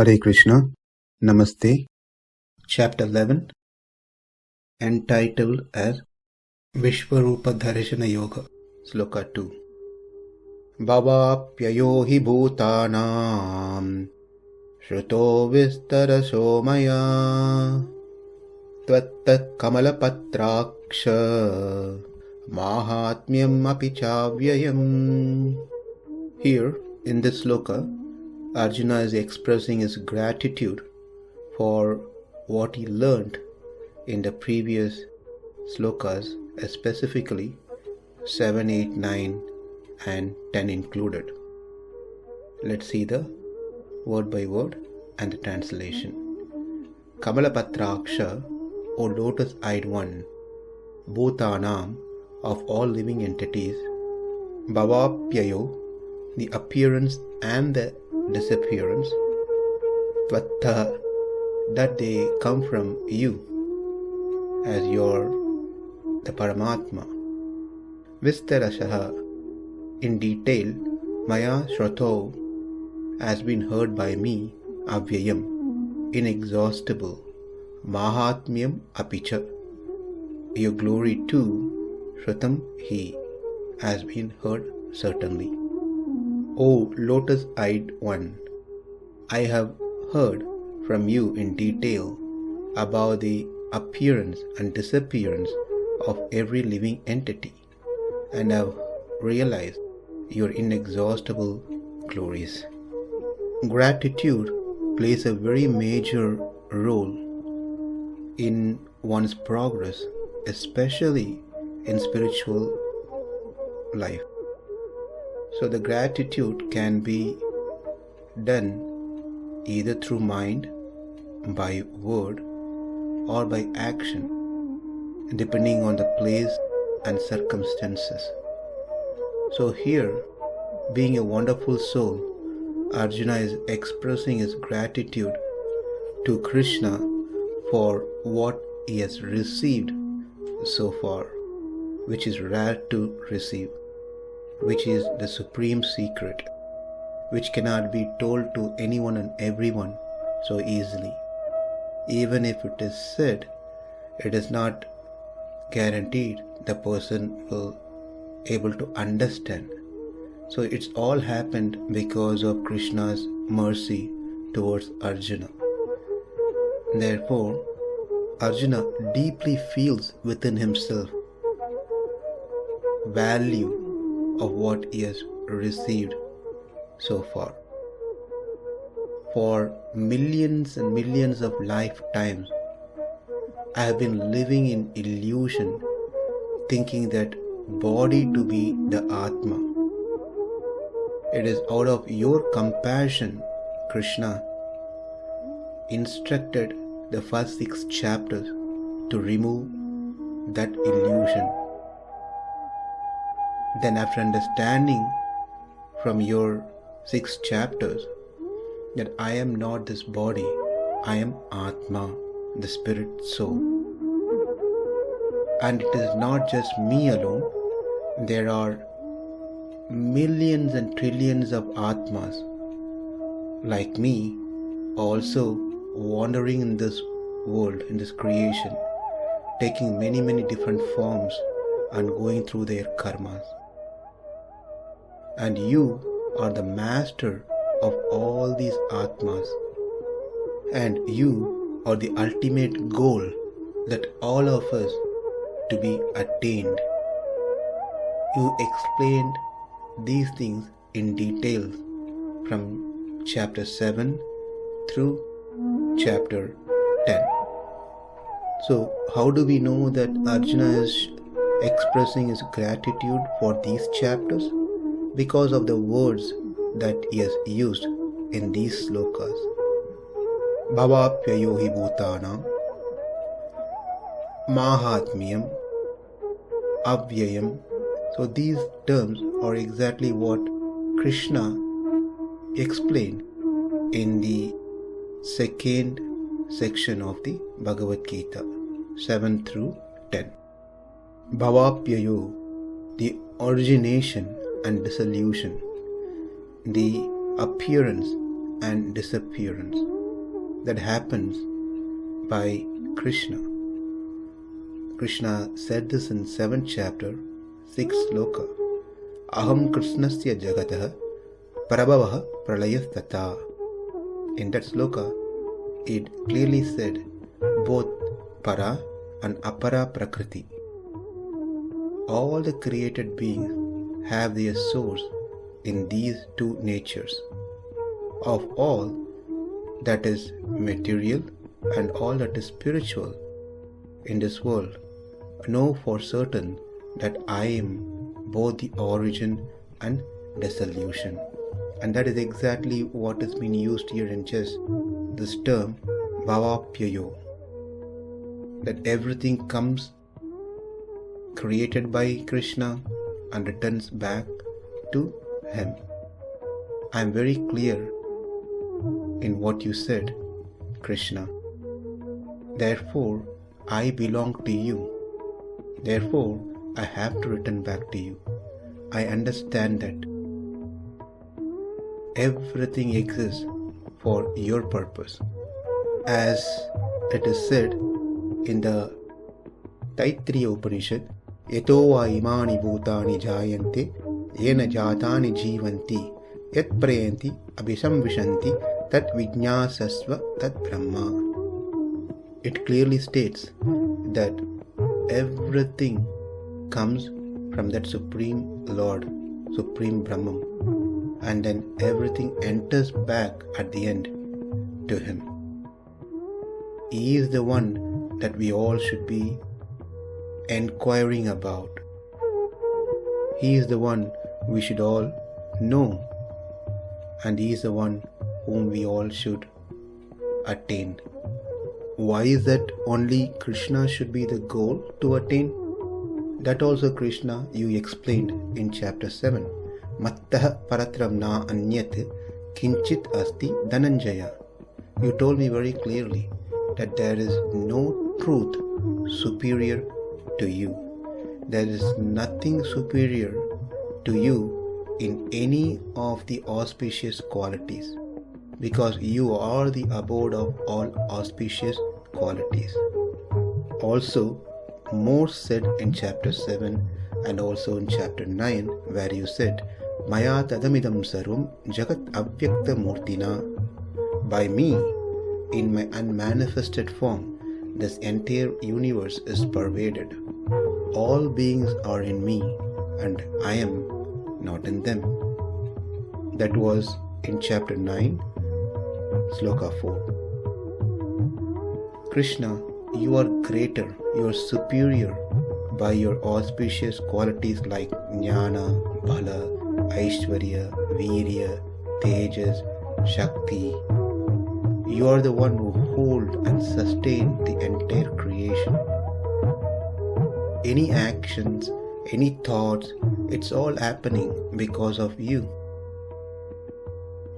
Hare Krishna, Namaste. Chapter 11, entitled as Vishvarupa Dharshana Yoga, Sloka 2. Bhavāpyayau hi bhūtānāṁ, śrutau vistaraśo mayā, tvattaḥ kamala-patrākṣa, māhātmyam api cāvyayam. Here, in this sloka, Arjuna is expressing his gratitude for what he learned in the previous slokas, specifically 7, 8, 9 and 10 included. Let's see the word by word and the translation. Kamala-patrākṣa, O lotus-eyed one, bhūtānāṁ, of all living entities, bhavāpyayau, the appearance and the disappearance, tvattaḥ, that they come from you as the Paramatma. Vistaraśo, in detail, mayā śrutau, has been heard by me, cāvyayam, inexhaustible, māhātmyam apicha, your glory too, śrutau, has been heard certainly. O lotus-eyed one, I have heard from you in detail about the appearance and disappearance of every living entity, and have realized your inexhaustible glories. Gratitude plays a very major role in one's progress, especially in spiritual life. So the gratitude can be done either through mind, by word, or by action, depending on the place and circumstances. So here, being a wonderful soul, Arjuna is expressing his gratitude to Krishna for what he has received so far, which is rare to receive, which is the supreme secret, which cannot be told to anyone and everyone so easily. Even if it is said, it is not guaranteed the person will able to understand. So it's all happened because of Krishna's mercy towards Arjuna. Therefore, Arjuna deeply feels within himself value of what he has received so far. For millions and millions of lifetimes, I have been living in illusion, thinking that body to be the Atma. It is out of your compassion, Krishna instructed the first 6 chapters to remove that illusion. Then after understanding from your 6 chapters that I am not this body, I am Atma, the spirit soul. And it is not just me alone, there are millions and trillions of Atmas like me also wandering in this world, in this creation, taking many, many different forms and going through their karmas. And you are the master of all these Atmas, and you are the ultimate goal that all of us to be attained. You explained these things in detail from chapter 7 through chapter 10. So how do we know that Arjuna is expressing his gratitude for these chapters? Because of the words that he has used in these slokas. Bhavāpyayau hi bhūtānāṁ, māhātmyam, cāvyayam. So these terms are exactly what Krishna explained in the second section of the Bhagavad Gita, 7 through 10. Bhavāpyayau, the origination and dissolution, the appearance and disappearance that happens by Krishna. Krishna said this in 7th chapter, 6th sloka. Aham krishnasya jagatah prabhavah pralayastata. In that sloka, it clearly said both para and apara prakriti. All the created beings have their source in these two natures. Of all that is material and all that is spiritual in this world, know for certain that I am both the origin and dissolution. And that is exactly what is being used here in just this term bhavāpyayau, that everything comes created by Krishna and returns back to Him. I am very clear in what you said, Krishna. Therefore, I belong to you. Therefore, I have to return back to you. I understand that everything exists for your purpose. As it is said in the Taittiriya Upanishad, Yato va imani bhūtāni jāyante yena jātāni jīvanti yat prayanti abhisamvishanti tat vijñāsasva tat brahma. It clearly states that everything comes from that Supreme Lord, Supreme Brahman, and then everything enters back at the end to Him. He is the one that we all should be enquiring about. He is the one we should all know, and He is the one whom we all should attain. Why is that only Krishna should be the goal to attain? That also Krishna you explained in chapter 7. Mattah paratram na anyat kinchit asti dhananjaya. You told me very clearly that there is no truth superior to you. There is nothing superior to you in any of the auspicious qualities, because you are the abode of all auspicious qualities. Also, more said in chapter 7 and also in chapter 9, where you said, mayā tadamidam sarvam jagat avyakta murtina. By me, in my unmanifested form, this entire universe is pervaded. All beings are in me, and I am not in them. That was in chapter 9, Sloka 4. Krishna, you are greater, you are superior by your auspicious qualities like Jnana, Bala, Aishwarya, Virya, Tejas, Shakti. You are the one who hold and sustain the entire creation. Any actions, any thoughts, it's all happening because of you.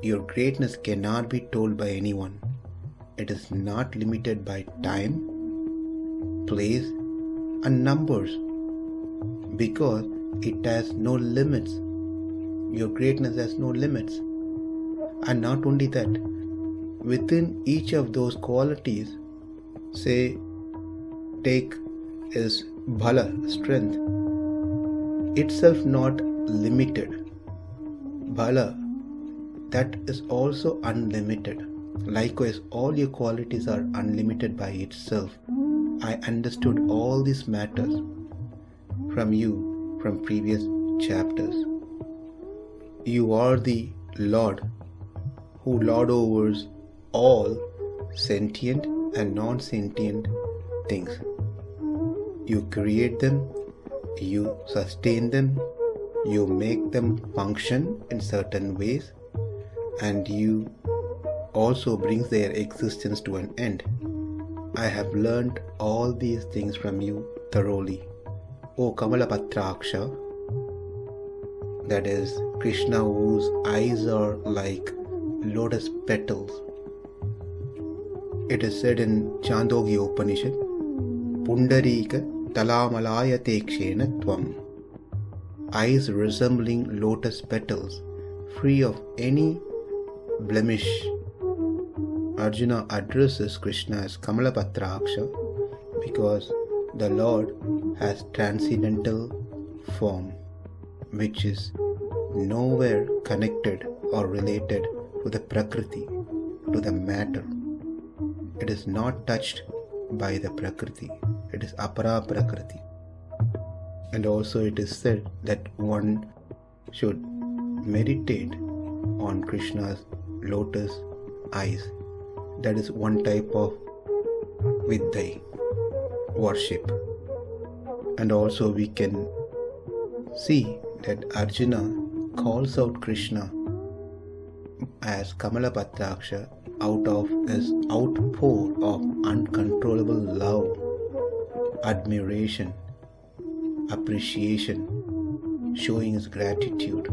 Your greatness cannot be told by anyone. It is not limited by time, place, and numbers, because it has no limits. Your greatness has no limits. And not only that, within each of those qualities, say, take is bhala, strength, itself not limited. Bhala, that is also unlimited. Likewise, all your qualities are unlimited by itself. I understood all these matters from you from previous chapters. You are the Lord who lord overs all sentient and non-sentient things. You create them, you sustain them, you make them function in certain ways, and you also brings their existence to an end. I have learned all these things from you thoroughly. O kamala-patrākṣa, that is Krishna whose eyes are like lotus petals. It is said in Chandogya Upanishad, Pundarika talāmalāya-tekṣena tvam. Eyes resembling lotus petals, free of any blemish. Arjuna addresses Krishna as kamala-patrākṣa because the Lord has transcendental form, which is nowhere connected or related to the prakriti, to the matter. It is not touched by the prakriti. It is apara prakriti. And also it is said that one should meditate on Krishna's lotus eyes. That is one type of viddai, worship. And also we can see that Arjuna calls out Krishna as kamala-patrākṣa out of his outpour of uncontrollable love, admiration, appreciation, showing his gratitude.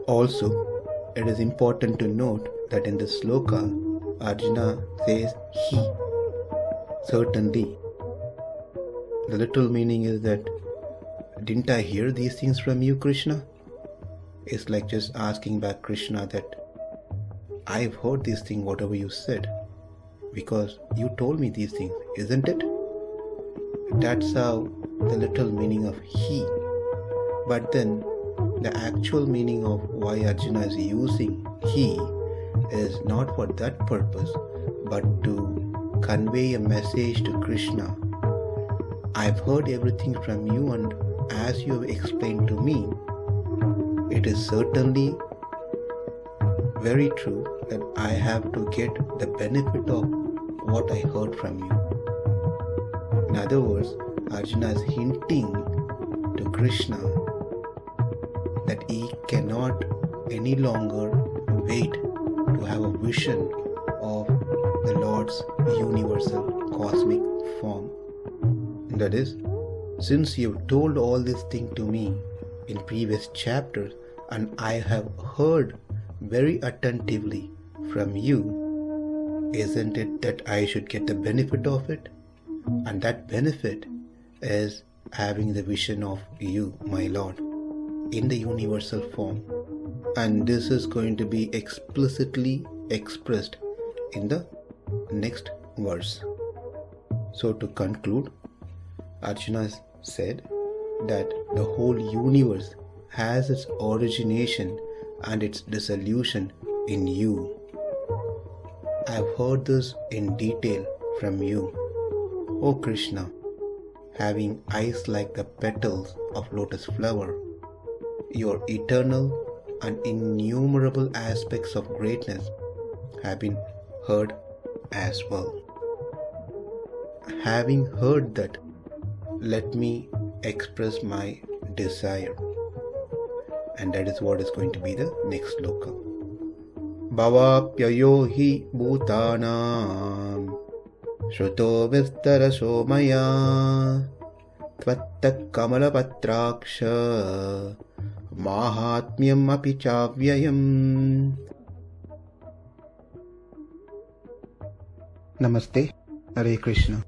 Also, it is important to note that in the sloka, Arjuna says he. Certainly. The literal meaning is that, didn't I hear these things from you, Krishna? It's like just asking back Krishna that, I've heard these things, whatever you said, because you told me these things, isn't it? That's how the literal meaning of he. But then, the actual meaning of why Arjuna is using he is not for that purpose, but to convey a message to Krishna. I've heard everything from you, and as you have explained to me, it is certainly very true that I have to get the benefit of what I heard from you. In other words, Arjuna is hinting to Krishna that he cannot any longer wait to have a vision of the Lord's universal cosmic form. That is, since you've told all these things to me in previous chapters and I have heard very attentively from you, isn't it that I should get the benefit of it? And that benefit is having the vision of you, my Lord, in the universal form. And this is going to be explicitly expressed in the next verse. So to conclude, Arjuna said that the whole universe has its origination and its dissolution in you. I have heard this in detail from you, O Krishna, having eyes like the petals of lotus flower. Your eternal and innumerable aspects of greatness have been heard as well. Having heard that, let me express my desire. And that is what is going to be the next sloka. Bhavāpyayau hi bhūtānāṁ śrutau vistaraśo mayā tvattaḥ kamala-patrākṣa māhātmyam api cāvyayam. Namaste. Hare Krishna.